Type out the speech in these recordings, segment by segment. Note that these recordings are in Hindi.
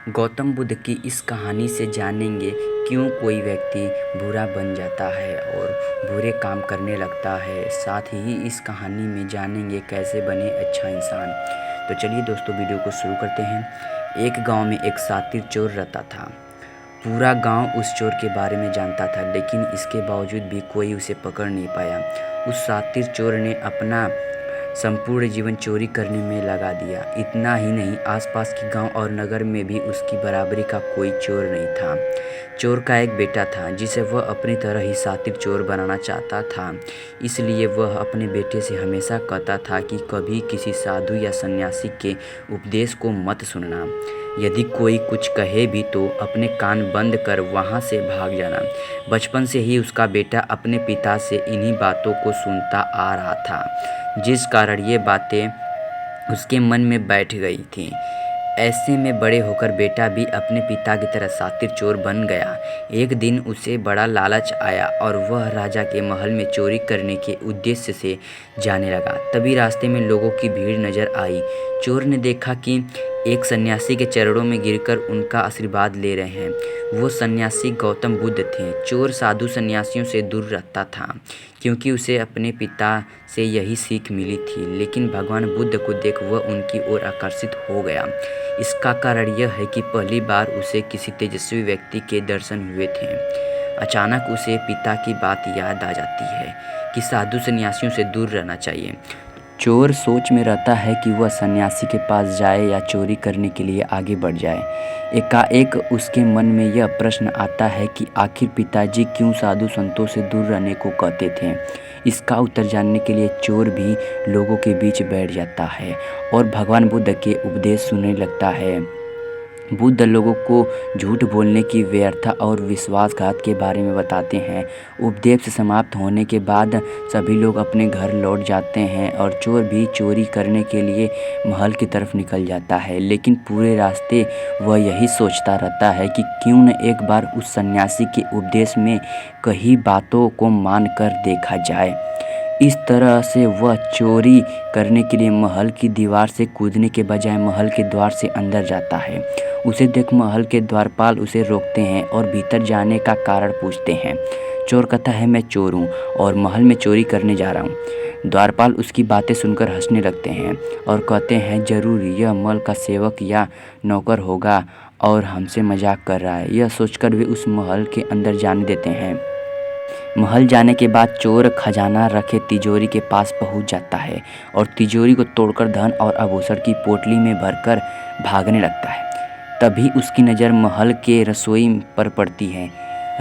गौतम बुद्ध की इस कहानी से जानेंगे क्यों कोई व्यक्ति बुरा बन जाता है और बुरे काम करने लगता है। साथ ही इस कहानी में जानेंगे कैसे बने अच्छा इंसान। तो चलिए दोस्तों वीडियो को शुरू करते हैं। एक गांव में एक शातिर चोर रहता था। पूरा गांव उस चोर के बारे में जानता था, लेकिन इसके बावजूद भी कोई उसे पकड़ नहीं पाया। उस शातिर चोर ने अपना संपूर्ण जीवन चोरी करने में लगा दिया। इतना ही नहीं, आसपास के गांव और नगर में भी उसकी बराबरी का कोई चोर नहीं था। चोर का एक बेटा था जिसे वह अपनी तरह ही शातिर चोर बनाना चाहता था। इसलिए वह अपने बेटे से हमेशा कहता था कि कभी किसी साधु या सन्यासी के उपदेश को मत सुनना। यदि कोई कुछ कहे भी तो अपने कान बंद कर वहाँ से भाग जाना। बचपन से ही उसका बेटा अपने पिता से इन्हीं बातों को सुनता आ रहा था, जिस कारण ये बातें उसके मन में बैठ गई थीं। ऐसे में बड़े होकर बेटा भी अपने पिता की तरह शातिर चोर बन गया। एक दिन उसे बड़ा लालच आया और वह राजा के महल में चोरी करने के उद्देश्य से जाने लगा। तभी रास्ते में लोगों की भीड़ नजर आई। चोर ने देखा कि एक सन्यासी के चरणों में गिरकर उनका आशीर्वाद ले रहे हैं। वो सन्यासी गौतम बुद्ध थे। चोर साधु सन्यासियों से दूर रहता था, क्योंकि उसे अपने पिता से यही सीख मिली थी। लेकिन भगवान बुद्ध को देख वह उनकी ओर आकर्षित हो गया। इसका कारण यह है कि पहली बार उसे किसी तेजस्वी व्यक्ति के दर्शन हुए थे। अचानक उसे पिता की बात याद आ जाती है कि साधु सन्यासियों से दूर रहना चाहिए। चोर सोच में रहता है कि वह सन्यासी के पास जाए या चोरी करने के लिए आगे बढ़ जाए। एकाएक उसके मन में यह प्रश्न आता है कि आखिर पिताजी क्यों साधु संतों से दूर रहने को कहते थे। इसका उत्तर जानने के लिए चोर भी लोगों के बीच बैठ जाता है और भगवान बुद्ध के उपदेश सुनने लगता है। बुद्ध लोगों को झूठ बोलने की व्यर्थता और विश्वासघात के बारे में बताते हैं। उपदेश समाप्त होने के बाद सभी लोग अपने घर लौट जाते हैं और चोर भी चोरी करने के लिए महल की तरफ निकल जाता है। लेकिन पूरे रास्ते वह यही सोचता रहता है कि क्यों न एक बार उस सन्यासी के उपदेश में कही बातों को मान कर देखा जाए। इस तरह से वह चोरी करने के लिए महल की दीवार से कूदने के बजाय महल के द्वार से अंदर जाता है। उसे देख महल के द्वारपाल उसे रोकते हैं और भीतर जाने का कारण पूछते हैं। चोर कहता है, मैं चोर हूँ और महल में चोरी करने जा रहा हूँ। द्वारपाल उसकी बातें सुनकर हंसने लगते हैं और कहते हैं, जरूर यह महल का सेवक या नौकर होगा और हमसे मजाक कर रहा है। यह सोचकर वे उस महल के अंदर जाने देते हैं। महल जाने के बाद चोर खजाना रखे तिजोरी के पास पहुंच जाता है और तिजोरी को तोड़कर धन और आभूषण की पोटली में भरकर भागने लगता है। तभी उसकी नज़र महल के रसोई पर पड़ती है।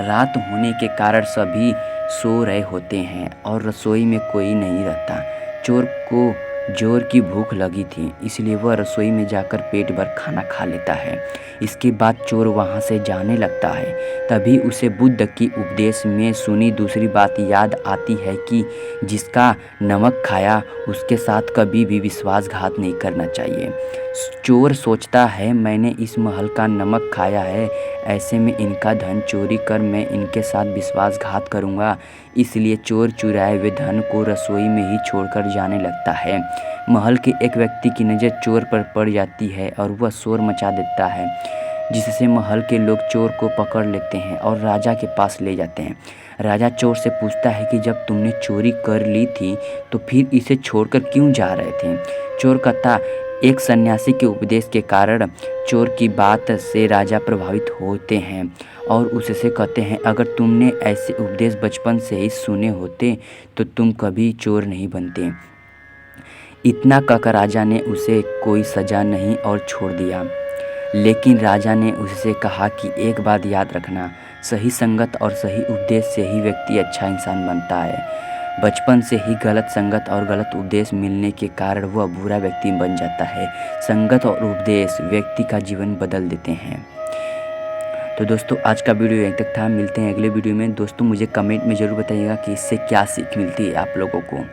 रात होने के कारण सभी सो रहे होते हैं और रसोई में कोई नहीं रहता। चोर को जोर की भूख लगी थी, इसलिए वह रसोई में जाकर पेट भर खाना खा लेता है। इसके बाद चोर वहां से जाने लगता है। तभी उसे बुद्ध की उपदेश में सुनी दूसरी बात याद आती है कि जिसका नमक खाया उसके साथ कभी भी विश्वासघात नहीं करना चाहिए। चोर सोचता है, मैंने इस महल का नमक खाया है, ऐसे में इनका धन चोरी कर मैं इनके साथ विश्वासघात करूंगा। इसलिए चोर चुराए हुए धन को रसोई में ही छोड़कर जाने लगता है। महल के एक व्यक्ति की नज़र चोर पर पड़ जाती है और वह शोर मचा देता है, जिससे महल के लोग चोर को पकड़ लेते हैं और राजा के पास ले जाते हैं। राजा चोर से पूछता है कि जब तुमने चोरी कर ली थी तो फिर इसे छोड़कर क्यों जा रहे थे। चोर कहता, एक सन्यासी के उपदेश के कारण। चोर की बात से राजा प्रभावित होते हैं और उससे कहते हैं, अगर तुमने ऐसे उपदेश बचपन से ही सुने होते तो तुम कभी चोर नहीं बनते। इतना कहकर राजा ने उसे कोई सजा नहीं और छोड़ दिया। लेकिन राजा ने उससे कहा कि एक बात याद रखना, सही संगत और सही उपदेश से ही व्यक्ति अच्छा इंसान बनता है। बचपन से ही गलत संगत और गलत उपदेश मिलने के कारण वह बुरा व्यक्ति बन जाता है। संगत और उपदेश व्यक्ति का जीवन बदल देते हैं। तो दोस्तों आज का वीडियो यहीं तक था। मिलते हैं अगले वीडियो में। दोस्तों मुझे कमेंट में ज़रूर बताइएगा कि इससे क्या सीख मिलती है आप लोगों को।